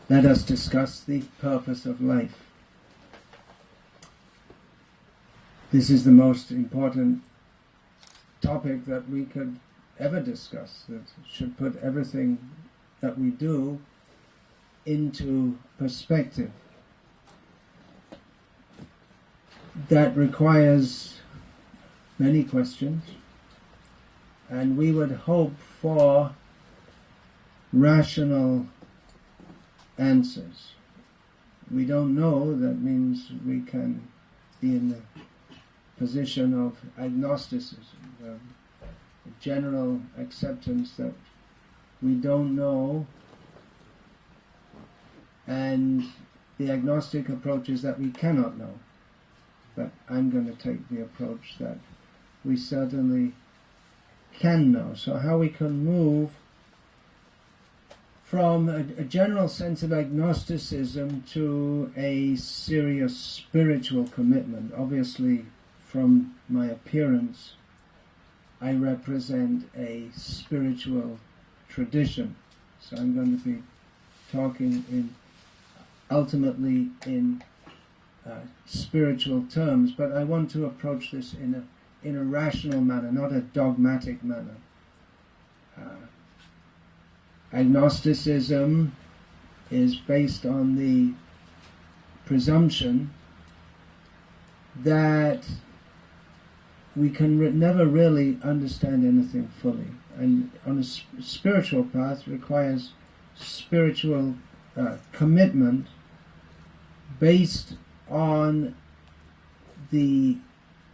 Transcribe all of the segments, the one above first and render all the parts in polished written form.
let us discuss the purpose of life. This is the most important topic that we could ever discuss, that should put everything that we do into perspective. That requires many questions, and we would hope for rational answers. We don't know, that means we can be in the position of agnosticism, the general acceptance that we don't know, and the agnostic approach is that we cannot know. But I'm going to take the approach that we certainly can know. So how we can move from a general sense of agnosticism to a serious spiritual commitment. Obviously, from my appearance, I represent a spiritual tradition. So I'm going to be talking ultimately in spiritual terms, but I want to approach this in a rational manner, not a dogmatic manner. Agnosticism is based on the presumption that we can never really understand anything fully, and on a spiritual path requires spiritual commitment based on the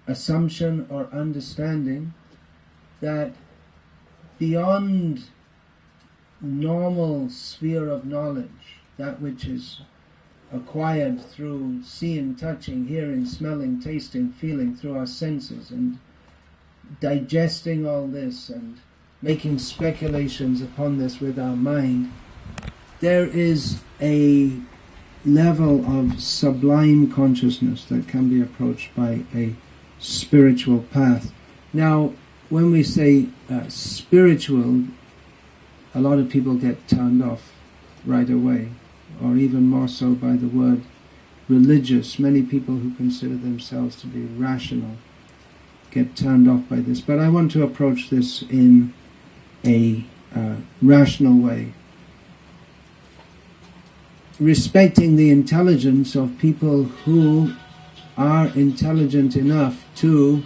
assumption or understanding that beyond normal sphere of knowledge, that which is acquired through seeing, touching, hearing, smelling, tasting, feeling, through our senses, and digesting all this and making speculations upon this with our mind, there is a level of sublime consciousness that can be approached by a spiritual path. Now, when we say spiritual, a lot of people get turned off right away, or even more so by the word religious. Many people who consider themselves to be rational get turned off by this. But I want to approach this in a rational way, respecting the intelligence of people who are intelligent enough to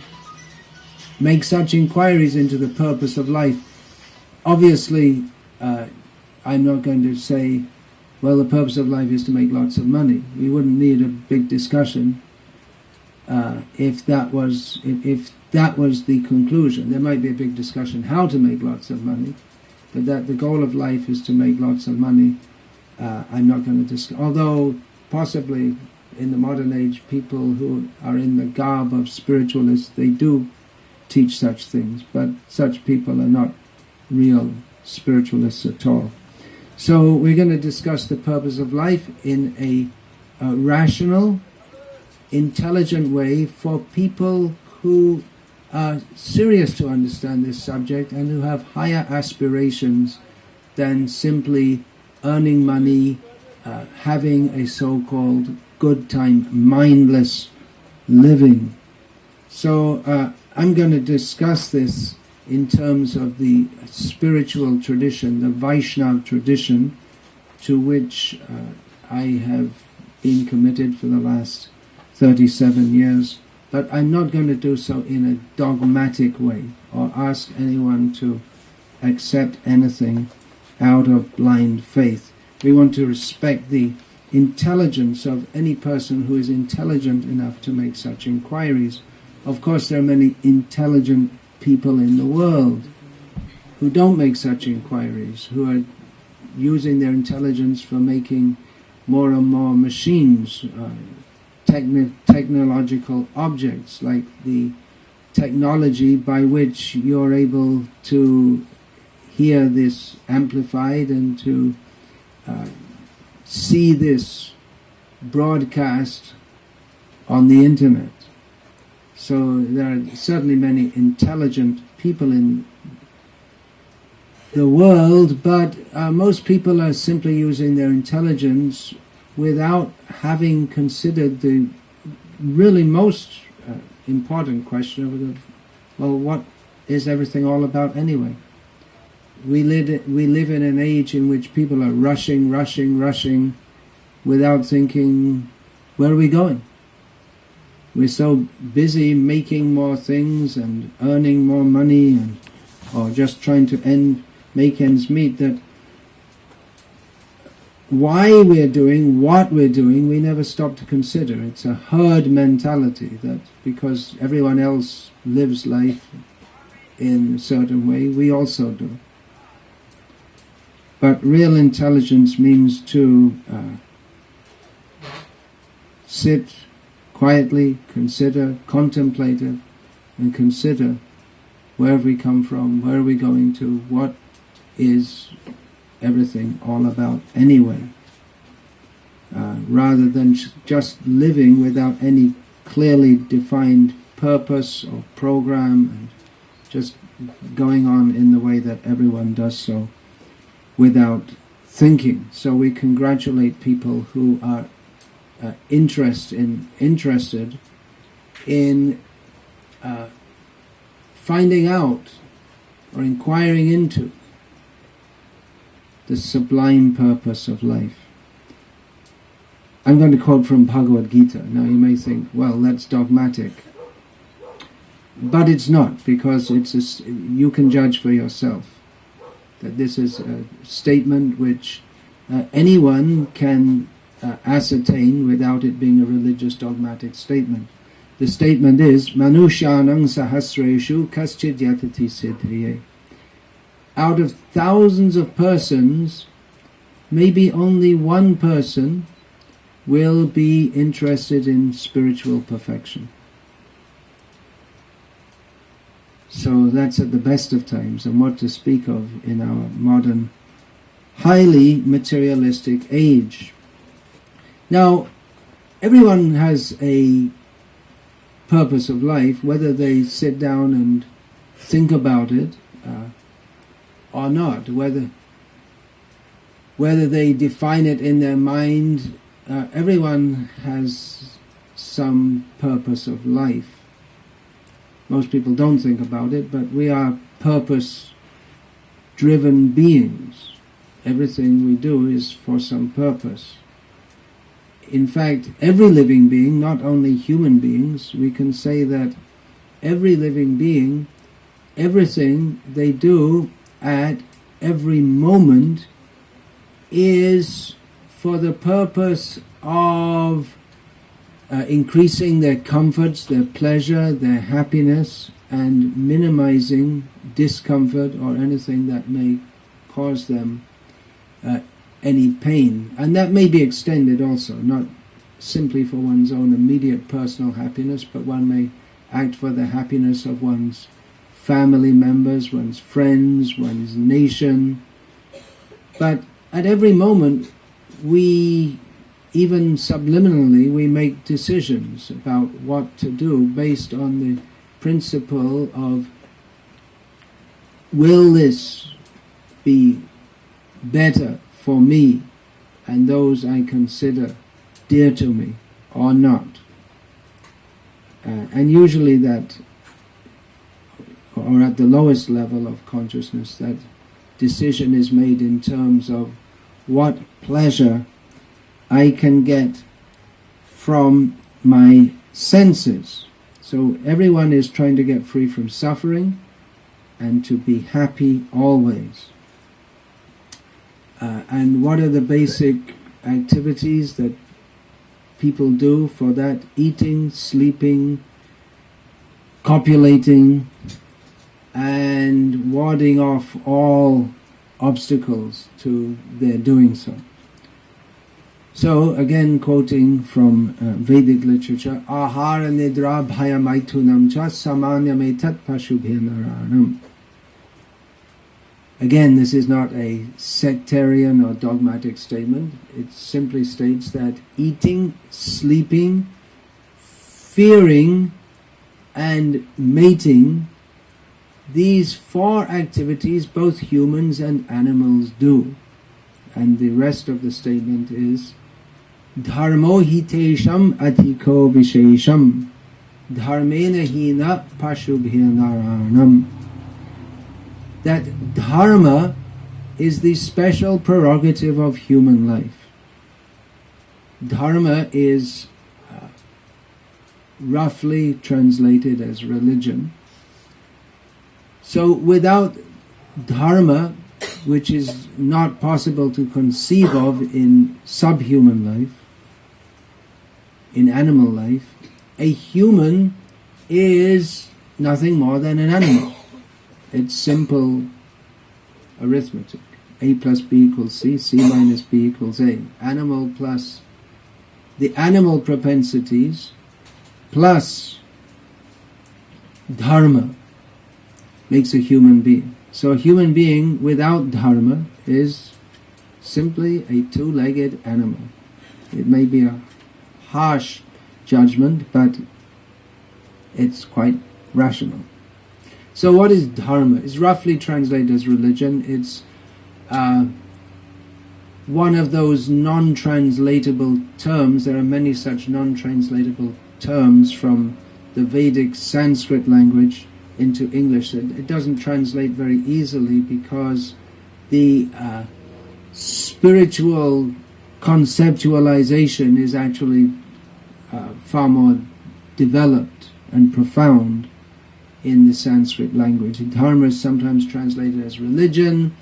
make such inquiries into the purpose of life. Obviously, I'm not going to say, well, the purpose of life is to make lots of money. We wouldn't need a big discussion if that was the conclusion. There might be a big discussion how to make lots of money, but that the goal of life is to make lots of money, I'm not going to discuss. Although possibly in the modern age, people who are in the garb of spiritualists, they do teach such things, but such people are not real spiritualists at all. So we're going to discuss the purpose of life in a rational, intelligent way for people who are serious to understand this subject and who have higher aspirations than simply earning money, having a so-called good time, mindless living. So I'm going to discuss this in terms of the spiritual tradition, the Vaishnava tradition, to which I have been committed for the last 37 years. But I'm not going to do so in a dogmatic way or ask anyone to accept anything out of blind faith. We want to respect the intelligence of any person who is intelligent enough to make such inquiries. Of course, there are many intelligent people in the world who don't make such inquiries, who are using their intelligence for making more and more machines, technological objects, like the technology by which you're able to hear this amplified and to see this broadcast on the internet. So there are certainly many intelligent people in the world, but most people are simply using their intelligence without having considered the really most important question of, well, what is everything all about anyway? We live in an age in which people are rushing without thinking, where are we going? We're so busy making more things and earning more money or just trying to make ends meet, that why we're doing what we're doing we never stop to consider. It's a herd mentality, that because everyone else lives life in a certain way, we also do. But real intelligence means to sit quietly, consider, contemplate it, and consider where have we come from, where are we going to, what is everything all about anyway, rather than just living without any clearly defined purpose or program and just going on in the way that everyone does so without thinking. So we congratulate people who are interested in finding out or inquiring into the sublime purpose of life. I'm going to quote from Bhagavad Gita. Now you may think, well, that's dogmatic. But it's not, because you can judge for yourself. That this is a statement which anyone can ascertain without it being a religious dogmatic statement. The statement is, Manushanang sahasreshu kaschid yatati siddhiye. Out of thousands of persons, maybe only one person will be interested in spiritual perfection. So that's at the best of times, and what to speak of in our modern, highly materialistic age. Now, everyone has a purpose of life, whether they sit down and think about it or not, whether they define it in their mind. Everyone has some purpose of life. Most people don't think about it, but we are purpose-driven beings. Everything we do is for some purpose. In fact, every living being, not only human beings, we can say that every living being, everything they do at every moment is for the purpose of increasing their comforts, their pleasure, their happiness, and minimizing discomfort or anything that may cause them any pain. And that may be extended also, not simply for one's own immediate personal happiness, but one may act for the happiness of one's family members, one's friends, one's nation. But at every moment, we, even subliminally, we make decisions about what to do based on the principle of, will this be better for me and those I consider dear to me or not? And usually that, or at the lowest level of consciousness, that decision is made in terms of what pleasure I can get from my senses. So everyone is trying to get free from suffering and to be happy always. And what are the basic activities that people do for that? Eating, sleeping, copulating, and warding off all obstacles to their doing so. So, again quoting from Vedic literature, Ahara nidra bhayamaitunam cha samanyametat pashubhyanararam. Again, this is not a sectarian or dogmatic statement. It simply states that eating, sleeping, fearing, and mating these four activities both humans and animals do. And the rest of the statement is dharmo hitesham adhiko vishesham dharmena hina pashubhya naranam. That dharma is the special prerogative of human life. Dharma is roughly translated as religion. So without dharma, which is not possible to conceive of in subhuman life, in animal life, a human is nothing more than an animal. It's simple arithmetic. A plus B equals C, C minus B equals A. Animal plus the animal propensities plus dharma makes a human being. So a human being without dharma is simply a two-legged animal. It may be a harsh judgment, but it's quite rational. So what is dharma? It's roughly translated as religion. It's one of those non-translatable terms. There are many such non-translatable terms from the Vedic Sanskrit language into English. It doesn't translate very easily because the spiritual conceptualization is actually far more developed and profound in the Sanskrit language. Dharma is sometimes translated as religion.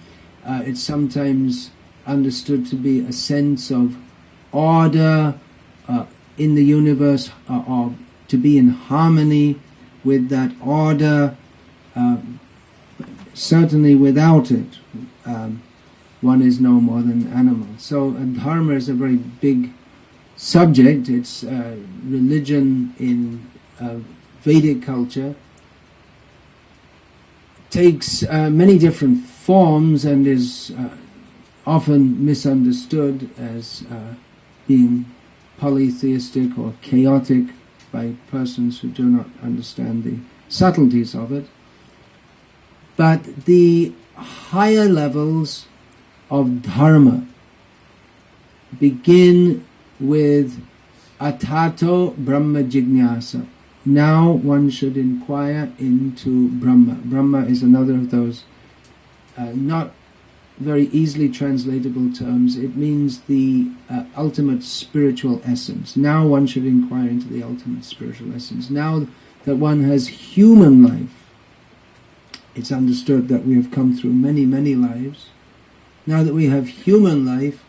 It's sometimes understood to be a sense of order in the universe, or to be in harmony with that order. Certainly without it, one is no more than an animal. So dharma is a very big subject. It's religion in Vedic culture. Takes many different forms and is often misunderstood as being polytheistic or chaotic by persons who do not understand the subtleties of it. But the higher levels of dharma begin with atato brahma jignasa. Now one should inquire into Brahma. Brahma is another of those not very easily translatable terms. It means the ultimate spiritual essence. Now one should inquire into the ultimate spiritual essence. Now that one has human life, it's understood that we have come through many, many lives. Now that we have human life,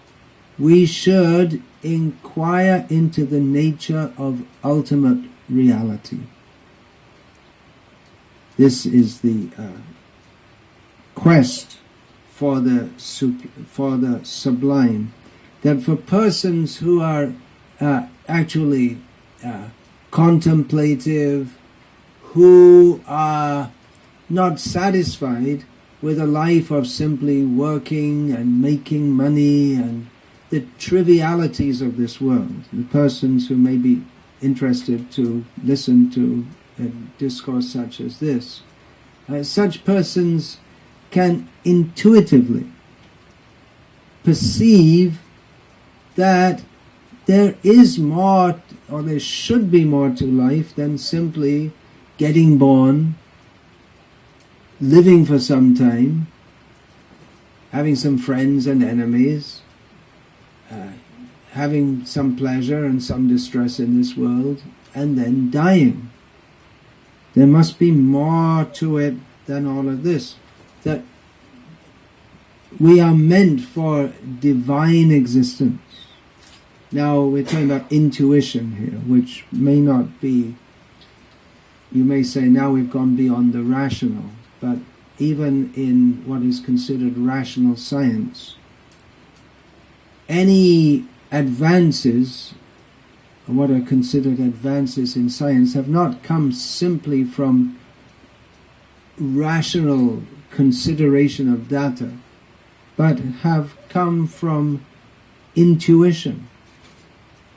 we should inquire into the nature of ultimate reality. This is the quest for the sublime. That for persons who are actually contemplative, who are not satisfied with a life of simply working and making money and the trivialities of this world, the persons who may be interested to listen to a discourse such as this, such persons can intuitively perceive that there is more, or there should be more to life than simply getting born, living for some time, having some friends and enemies, having some pleasure and some distress in this world, and then dying. There must be more to it than all of this. That we are meant for divine existence. Now we're talking about intuition here, which may not be, you may say now we've gone beyond the rational, but even in what is considered rational science, any advances, what are considered advances in science, have not come simply from rational consideration of data, but have come from intuition,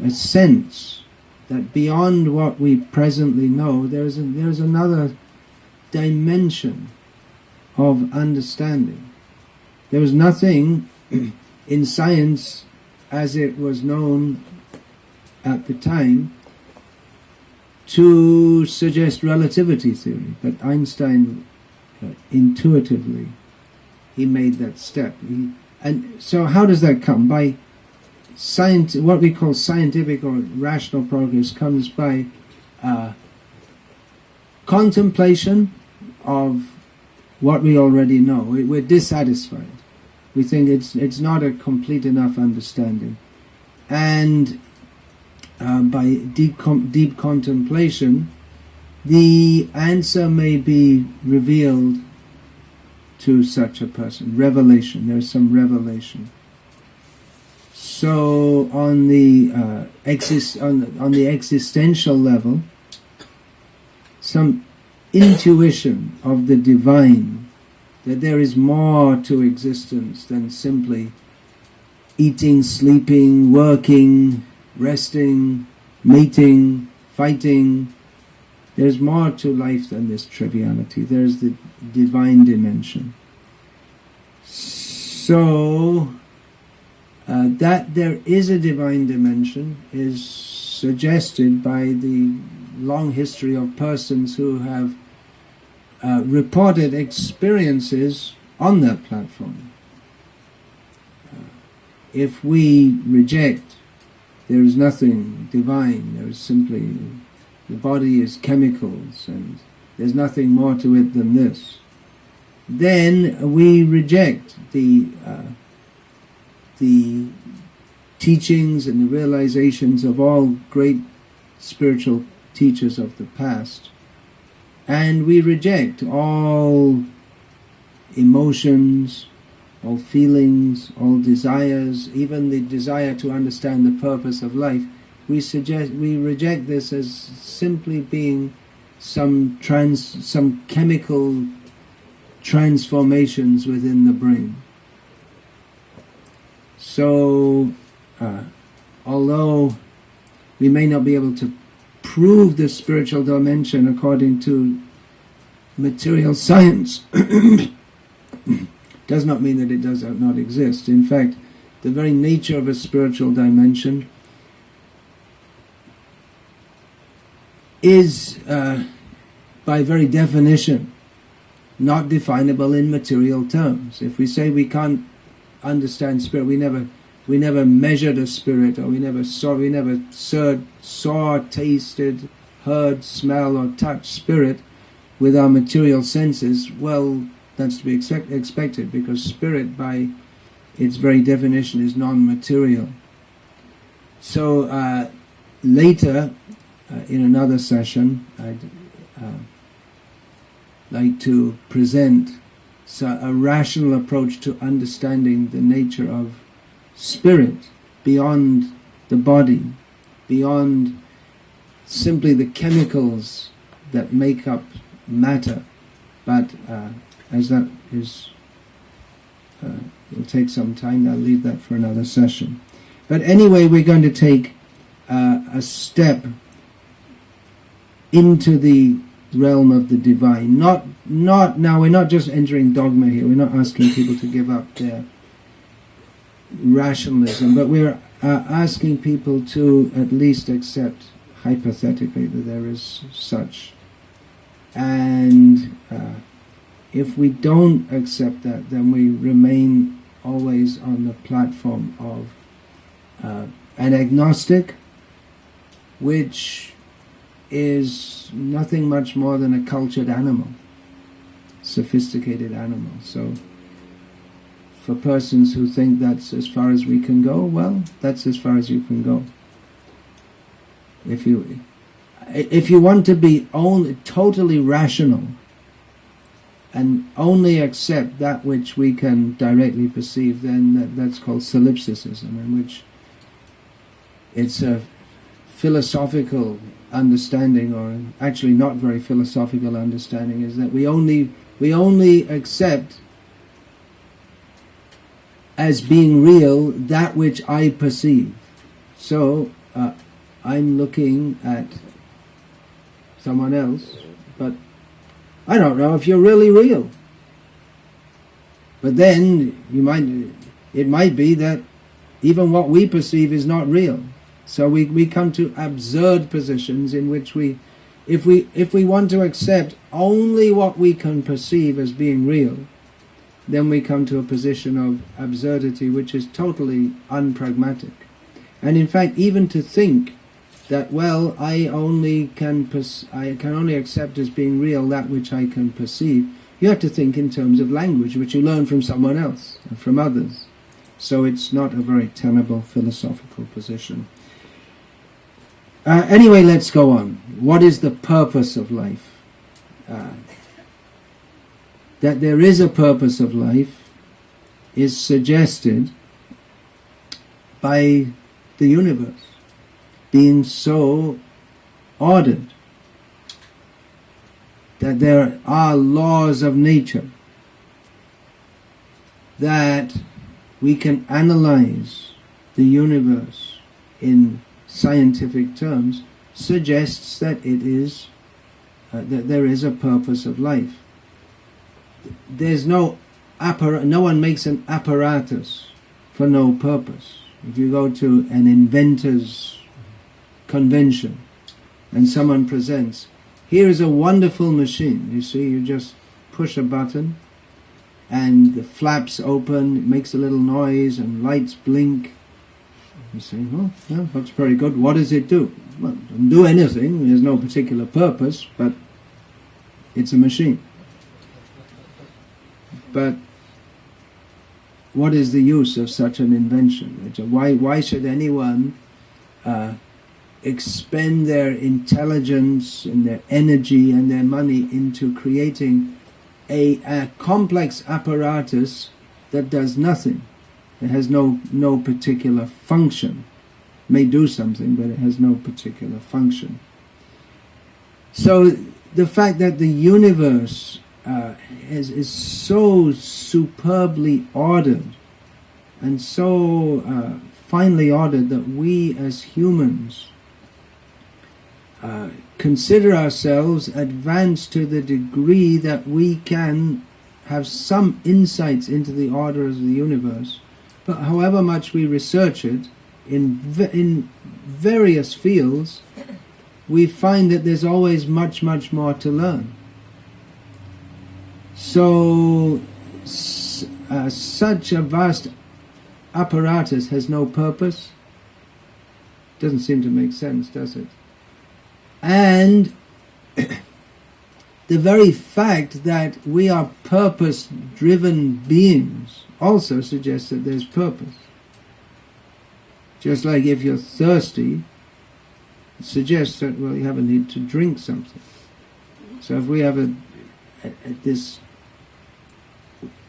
a sense that beyond what we presently know, there's another dimension of understanding. There was nothing in science as it was known at the time to suggest relativity theory, but Einstein intuitively he made that step. And so how does that come? By what we call scientific or rational progress comes by contemplation of what we already know. We're dissatisfied. We think it's not a complete enough understanding. And by deep contemplation, the answer may be revealed to such a person. Revelation. There's some revelation. So on the on the existential level, some intuition of the divine, that there is more to existence than simply eating, sleeping, working, resting, mating, fighting. There's more to life than this triviality. There's the divine dimension. So that there is a divine dimension is suggested by the long history of persons who have reported experiences on that platform. If we reject, there is nothing divine, there is simply, the body is chemicals and there's nothing more to it than this, then we reject the teachings and the realizations of all great spiritual teachers of the past, and we reject all emotions, all feelings, all desires, even the desire to understand the purpose of life. We reject this as simply being some chemical transformations within the brain. So, although we may not be able to prove the spiritual dimension according to material science, does not mean that it does not exist. In fact, the very nature of a spiritual dimension is, by very definition, not definable in material terms. If we say we can't understand spirit, we never measured a spirit, or we never saw, tasted, heard, smell, or touched spirit with our material senses, well, that's to be expected, because spirit, by its very definition, is non-material. So later, in another session, I'd like to present a rational approach to understanding the nature of spirit beyond the body, beyond simply the chemicals that make up matter. But as that is, will take some time, I'll leave that for another session. But anyway, we're going to take a step into the realm of the divine. Not now. We're not just entering dogma here. We're not asking people to give up their rationalism, but we're asking people to at least accept hypothetically that there is such. And if we don't accept that, then we remain always on the platform of an agnostic, which is nothing much more than a cultured animal, sophisticated animal. So for persons who think that's as far as we can go, well, that's as far as you can go. If you want to be totally rational and only accept that which we can directly perceive, then that's called solipsism, in which it's a philosophical understanding, or actually not very philosophical understanding, is that we only accept as being real that which I perceive. So I'm looking at someone else, but I don't know if you're really real. But then it might be that even what we perceive is not real. So we come to absurd positions in which if we want to accept only what we can perceive as being real, then we come to a position of absurdity which is totally unpragmatic. And in fact, even to think that, well, I can only accept as being real that which I can perceive, you have to think in terms of language, which you learn from someone else, and from others. So it's not a very tenable philosophical position. Anyway, let's go on. What is the purpose of life? That there is a purpose of life is suggested by the universe being so ordered that there are laws of nature that we can analyze the universe in scientific terms, suggests that that there is a purpose of life. There's no one makes an apparatus for no purpose. If you go to an inventor's convention and someone presents, here is a wonderful machine, you see, you just push a button and the flaps open, it makes a little noise and lights blink. You say, oh, yeah, that's very good. What does it do? Well, it doesn't do anything, there's no particular purpose, but it's a machine. But what is the use of such an invention? Why should anyone expend their intelligence and their energy and their money into creating a complex apparatus that does nothing? It has no particular function. It may do something, but it has no particular function. So the fact that the universe is so superbly ordered and so finely ordered that we as humans consider ourselves advanced to the degree that we can have some insights into the order of the universe, but however much we research it in various fields, we find that there's always much more to learn. So such a vast apparatus has no purpose. Doesn't seem to make sense, does it? And the very fact that we are purpose-driven beings also suggests that there's purpose. Just like if you're thirsty, it suggests that, well, you have a need to drink something. So if we have this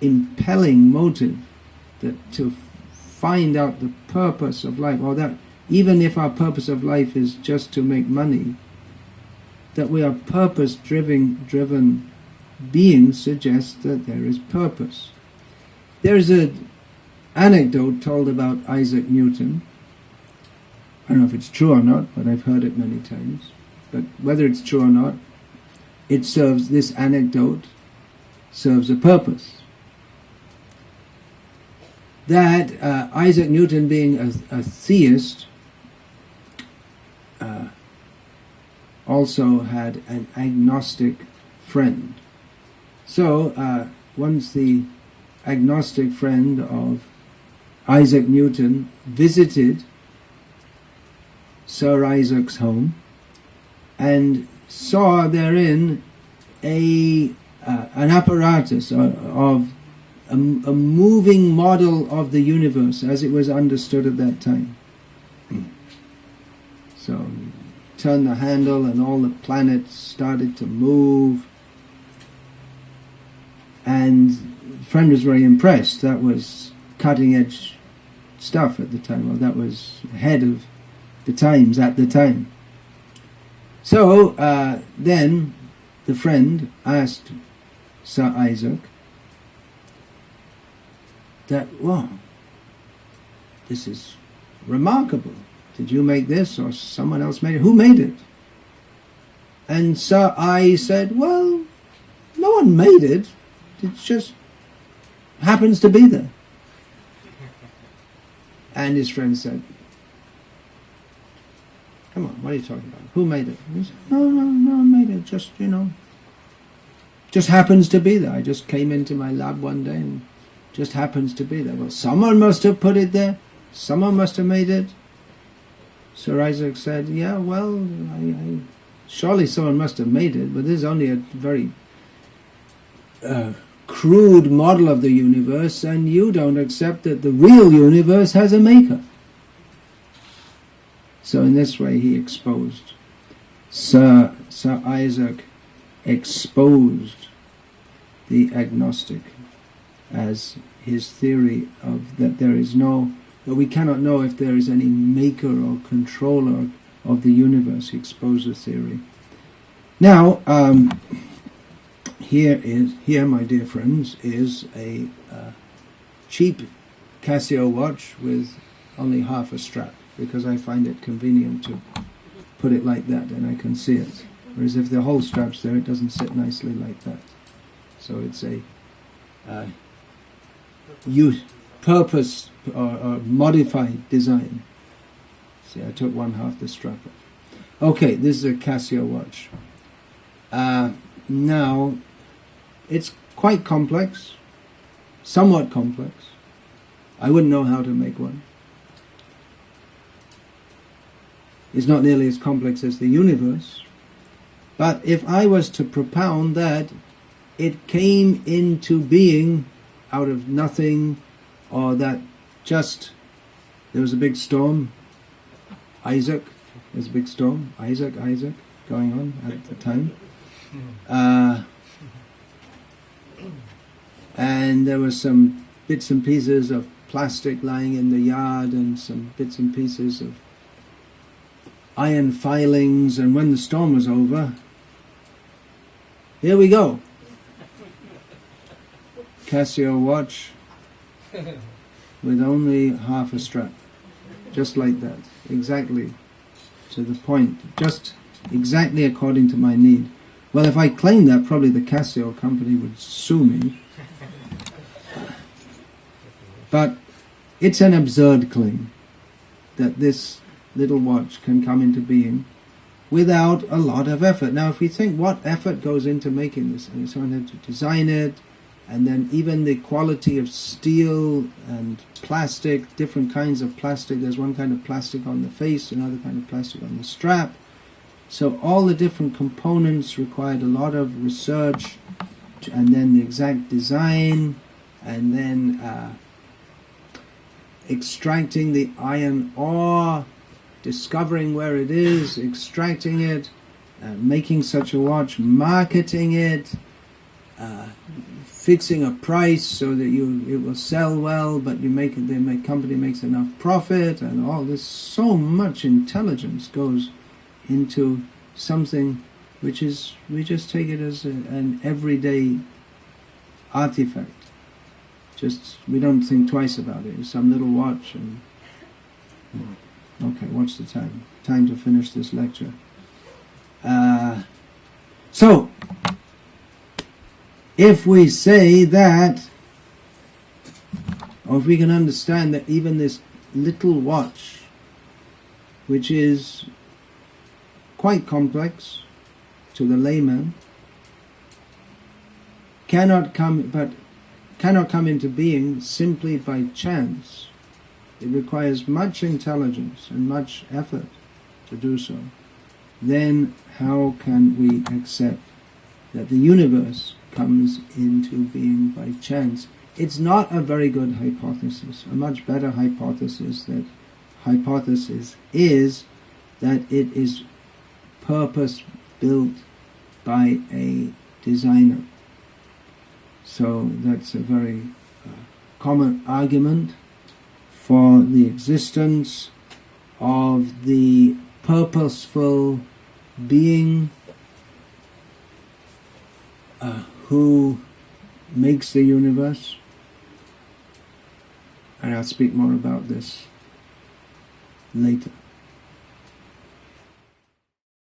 impelling motive that to find out the purpose of life, or that even if our purpose of life is just to make money, that we are purpose-driven beings suggests that there is purpose. There's an anecdote told about Isaac Newton. I don't know if it's true or not, but I've heard it many times. But whether it's true or not, this anecdote serves a purpose. That Isaac Newton, being a theist, also had an agnostic friend. So once the agnostic friend of Isaac Newton visited Sir Isaac's home and saw therein an apparatus of a moving model of the universe as it was understood at that time. So turn the handle and all the planets started to move, and the friend was very impressed. That was cutting edge stuff at the time. Well, that was ahead of the times at the time. So then the friend asked Sir Isaac that, wow, this is remarkable. Did you make this or someone else made it? Who made it? And Sir I said, well, no one made it. It's just happens to be there. And his friend said, come on, what are you talking about? Who made it? He said, no, I made it. Just happens to be there. I just came into my lab one day and just happens to be there. Well, someone must have put it there. Someone must have made it. Sir Isaac said, yeah, well, surely someone must have made it, but this is only a very crude model of the universe, and you don't accept that the real universe has a maker. So in this way he exposed. Sir Isaac exposed the agnostic as his theory of that there is no, that we cannot know if there is any maker or controller of the universe. He exposed the theory. Now, here, my dear friends, is a cheap Casio watch with only half a strap, because I find it convenient to put it like that and I can see it. Whereas if the whole strap's there, it doesn't sit nicely like that. So it's a purpose or modified design. See, I took one half the strap off. Okay, this is a Casio watch. Now, it's quite complex, somewhat complex. I wouldn't know how to make one. It's not nearly as complex as the universe. But if I was to propound that it came into being out of nothing, or that just there was a big storm, Isaac going on at the time, and there were some bits and pieces of plastic lying in the yard and some bits and pieces of iron filings, and when the storm was over, here we go. Casio watch with only half a strap. Just like that. Exactly to the point. Just exactly according to my need. Well, if I claimed that, probably the Casio company would sue me. But it's an absurd claim that this little watch can come into being without a lot of effort. Now, if we think what effort goes into making this, and someone had to design it, and then even the quality of steel and plastic, different kinds of plastic. There's one kind of plastic on the face, another kind of plastic on the strap. So all the different components required a lot of research, and then the exact design, and then extracting the iron ore, discovering where it is, extracting it, making such a watch, marketing it, fixing a price so that it will sell well, but the company makes enough profit, and all this. So much intelligence goes into something which is, we just take it as an everyday artifact. Just, we don't think twice about it. It's some little watch, and okay, what's the time? Time to finish this lecture. So, if we say that, or if we can understand that even this little watch, which is quite complex to the layman, cannot come into being simply by chance. It requires much intelligence and much effort to do so. Then how can we accept that the universe comes into being by chance? It's not a very good hypothesis. A much better hypothesis is that it is purpose built by a designer. So that's a very common argument for the existence of the purposeful being who makes the universe. And I'll speak more about this later.